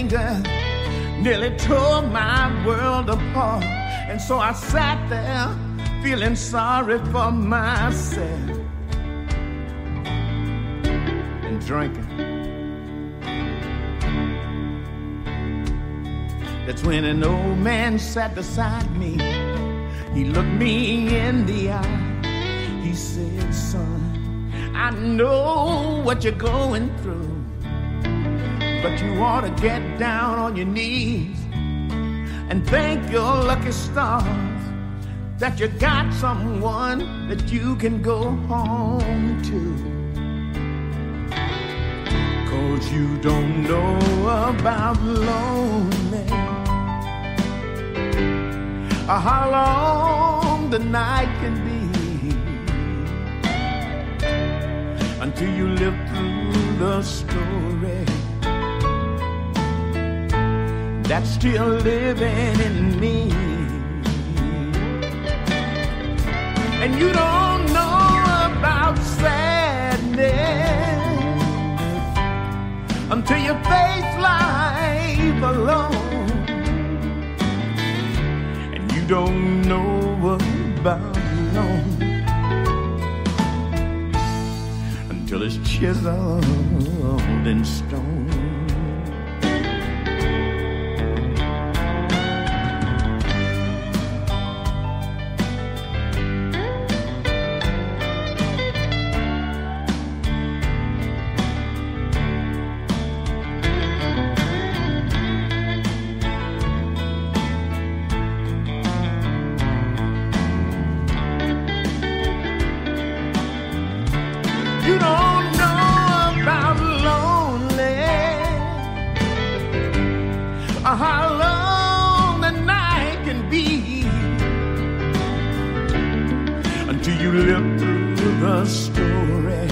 anger nearly tore my world apart. And so I sat there feeling sorry for myself and drinking. That's when an old man sat beside me. He looked me in the eye. He said, son, I know what you're going through, but you ought to get down on your knees and thank your lucky stars that you got someone that you can go home to. 'Cause you don't know about lonely, or how long the night can be, until you live through the story that's still living in me. And you don't know about sadness until you face life alone. And you don't know about love until it's chiseled in stone. You don't know about lonely, or how long the night can be, until you live through the story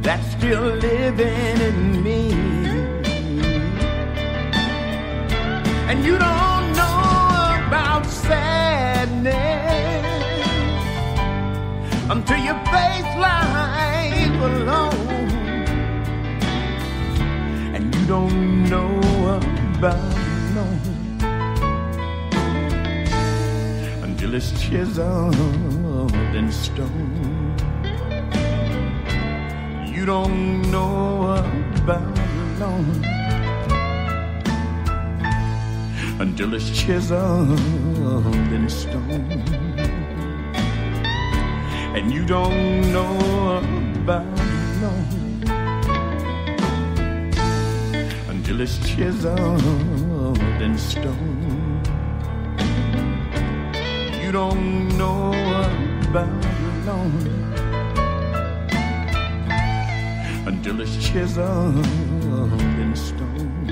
that's still living in me. And you don't know about sadness until you face life alone. And you don't know about love until it's chiseled in stone. You don't know about love until it's chiseled in stone. And you don't know about love until it's chiseled in stone. You don't know about love until it's chiseled in stone.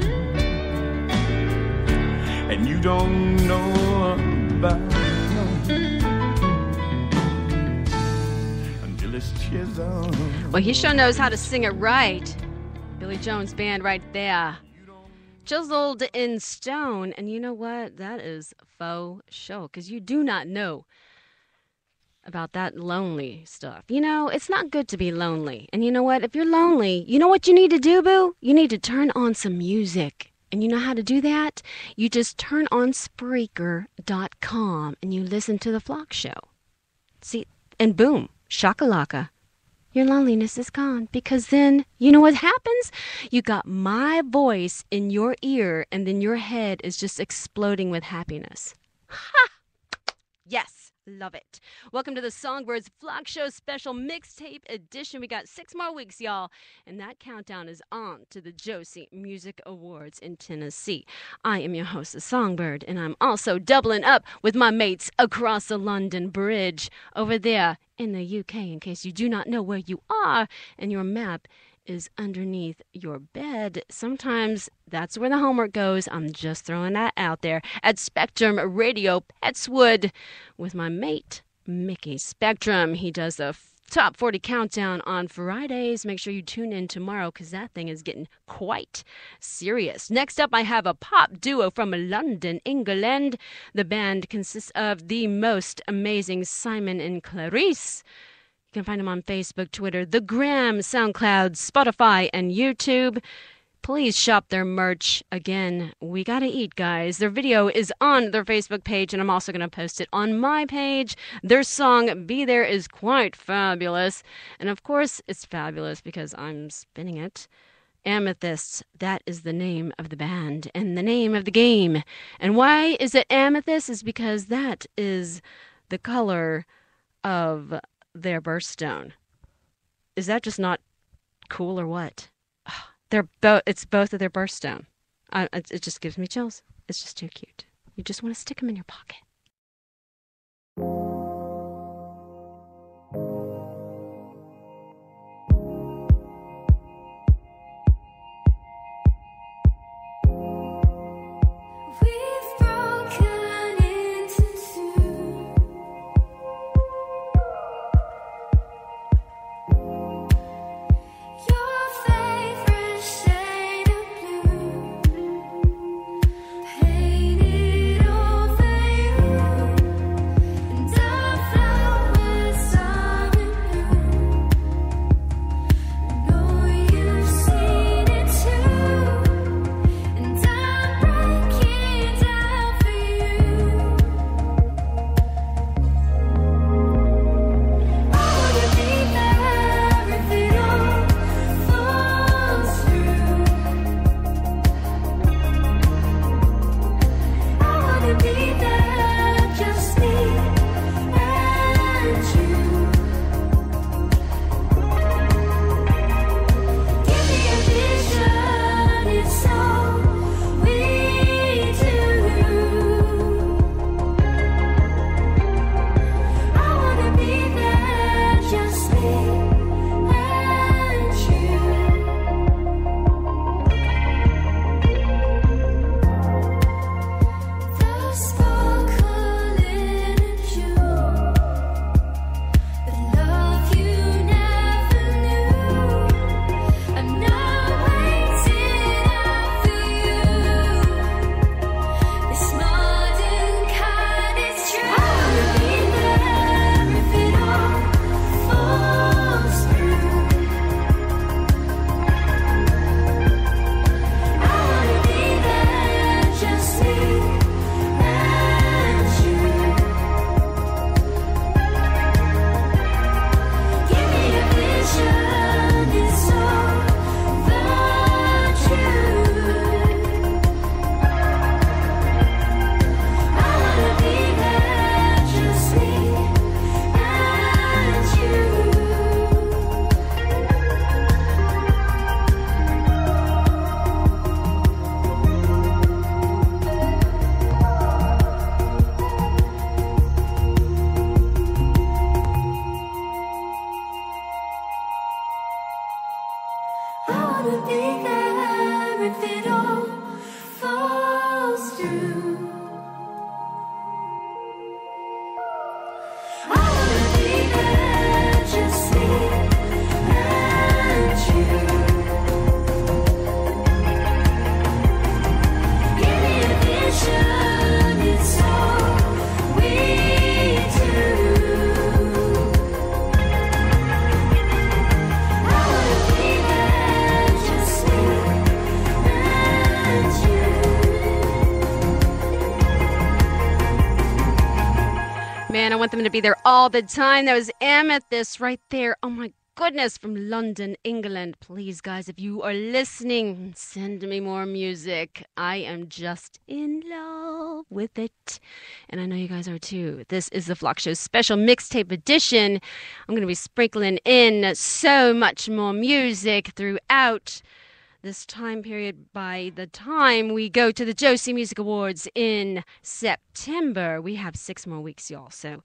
And you don't know about love until it's chiseled. Well, he sure knows how to sing it right. Billy Jones Band right there. Chiseled in stone. And you know what? That is faux show, because you do not know about that lonely stuff. You know, it's not good to be lonely. And you know what? If you're lonely, you know what you need to do, boo? You need to turn on some music. And you know how to do that? You just turn on Spreaker.com and you listen to the Flock Show. See, and boom, shakalaka. Your loneliness is gone, because then, you know what happens? You got my voice in your ear, and then your head is just exploding with happiness. Ha! Yes, love it. Welcome to the SongBird's Flock Show special mixtape edition. We got 6 more weeks, y'all, and that countdown is on to the Josie Music Awards in Tennessee. I am your host, the Songbird, and I'm also doubling up with my mates across the London Bridge over there in the UK, in case you do not know where you are and your map is underneath your bed. Sometimes that's where the homework goes. I'm just throwing that out there. At Spectrum Radio Petswood with my mate, Mickey Spectrum. He does the Top 40 Countdown on Fridays. Make sure you tune in tomorrow, because that thing is getting quite serious. Next up, I have a pop duo from London, England. The band consists of the most amazing Simon and Clarice. You can find them on Facebook, Twitter, the Gram, SoundCloud, Spotify, and YouTube. Please shop their merch. Again, we gotta eat, guys. Their video is on their Facebook page, and I'm also gonna post it on my page. Their song, Be There, is quite fabulous. And of course, it's fabulous because I'm spinning it. Amethysts, that is the name of the band and the name of the game. And why is it amethyst? Is because that is the color of their birthstone. Is that just not cool or what? It's both of their birthstone. It just gives me chills. It's just too cute. You just want to stick them in your pocket. I want them to be there all the time. That was Amethyst right there. Oh my goodness, from London, England. Please, guys, if you are listening, send me more music. I am just in love with it. And I know you guys are too. This is the Flock Show special mixtape edition. I'm going to be sprinkling in so much more music throughout this time period. By the time we go to the Josie Music Awards in September, we have 6 more weeks, y'all. So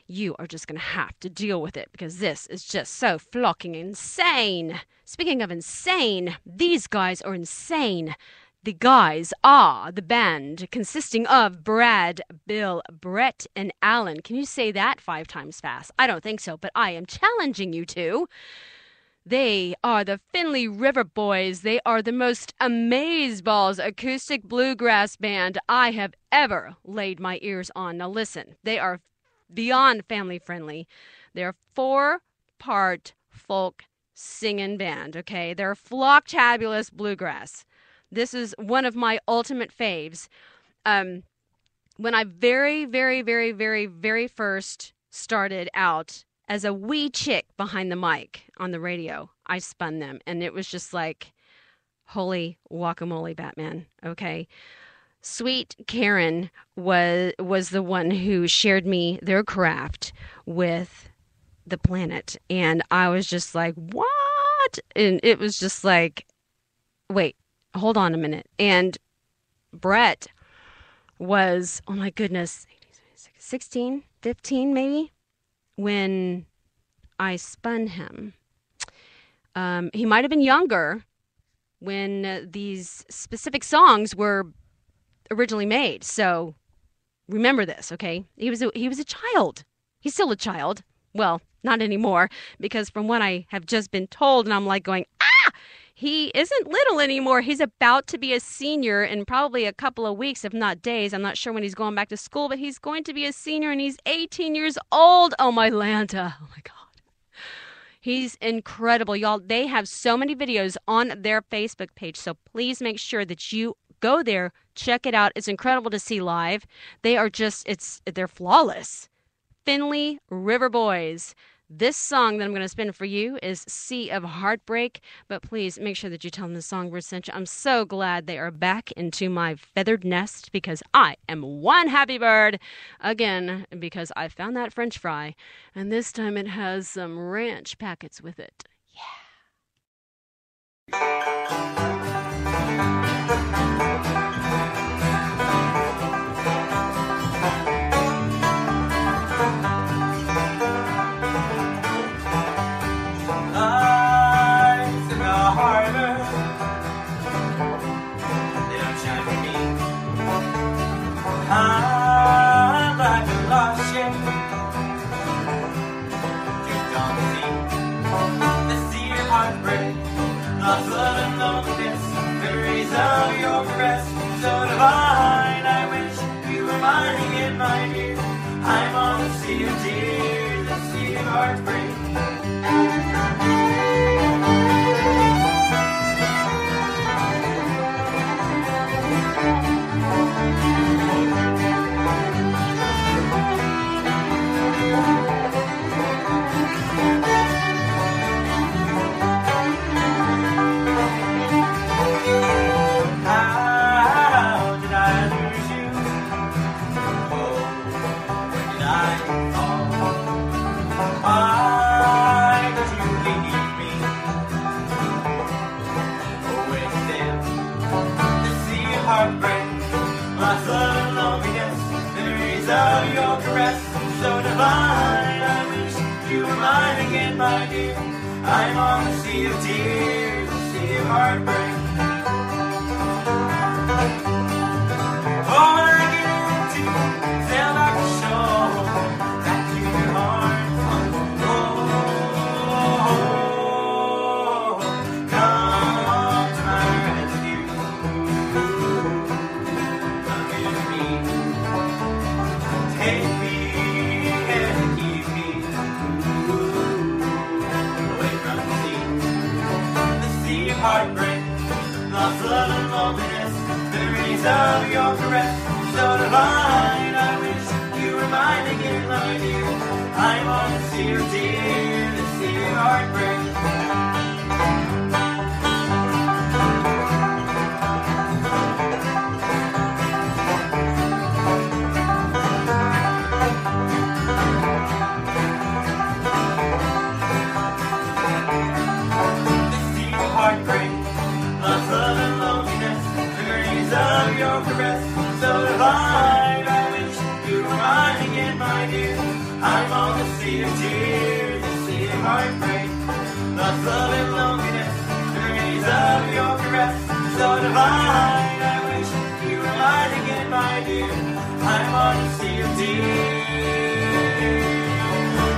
you are just going to have to deal with it because this is just so flocking insane. Speaking of insane, these guys are insane. The guys are the band consisting of Brad, Bill, Brett, and Alan. Can you say that 5 times fast? I don't think so, but I am challenging you to. They are the Finley River Boys. They are the most amazeballs acoustic bluegrass band I have ever laid my ears on. Now listen, they are beyond family friendly. They're 4-part folk singing band, okay? They're Flocktabulous Bluegrass. This is one of my ultimate faves. When I very first started out as a wee chick behind the mic on the radio, I spun them, and it was just like, holy guacamole, Batman, okay? Sweet Karen was the one who shared me their craft with the Planet, and I was just like, what? And it was just like, wait, hold on a minute. And Brett was, oh my goodness, 16, 15 maybe, when I spun him. He might have been younger when these specific songs were originally made. So remember this, okay? He was a child. He's still a child. Well, not anymore, because from what I have just been told, and I'm like going, he isn't little anymore. He's about to be a senior in probably a couple of weeks, if not days. I'm not sure when he's going back to school, but he's going to be a senior, and he's 18 years old. Oh, my Lanta. Oh, my God. He's incredible, y'all. They have so many videos on their Facebook page, so please make sure that you go there, check it out. It's incredible to see live. They are just, they're flawless. Finley River Boys. This song that I'm going to spin for you is Sea of Heartbreak, but please make sure that you tell them the Songbird sent you. I'm so glad they are back into my feathered nest, because I am one happy bird. Again, because I found that French fry, and this time it has some ranch packets with it. I'm like a lost ship, drift on the sea of heartbreak, lost love and loneliness, memories of your caress, so divine. I wish you were mine again, my dear. I'm on the sea of tears, the sea of heartbreak. My dear, I'm on the sea of tears, the sea of heartbreak. Oh, when I get to sail back to shore, back to your arms. Oh, come to my rescue. Come to me, take me and keep me. Heartbreak, lost love and loneliness, memories of your caress, so divine. I wish you were mine again, my dear. I'm on the sea of tears, the sea of heartbreak. So divine, I wish you were mine again, my dear. I'm on the sea of tears, the sea of heartbreak, lost love and loneliness, memories of your caress. So divine, I wish you were mine again, my dear. I'm on the sea of tears,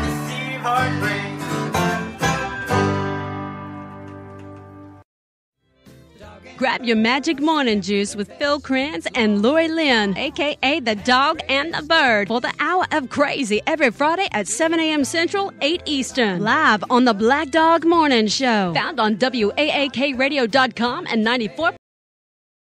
the sea of heartbreak. The dog Grab your magic morning juice with Phil Kranz and Lori Lynn, a.k.a. The Dog and the Bird, for the hour of crazy every Friday at 7 a.m. Central, 8 Eastern. Live on the Black Dog Morning Show. Found on WAAKradio.com and 94.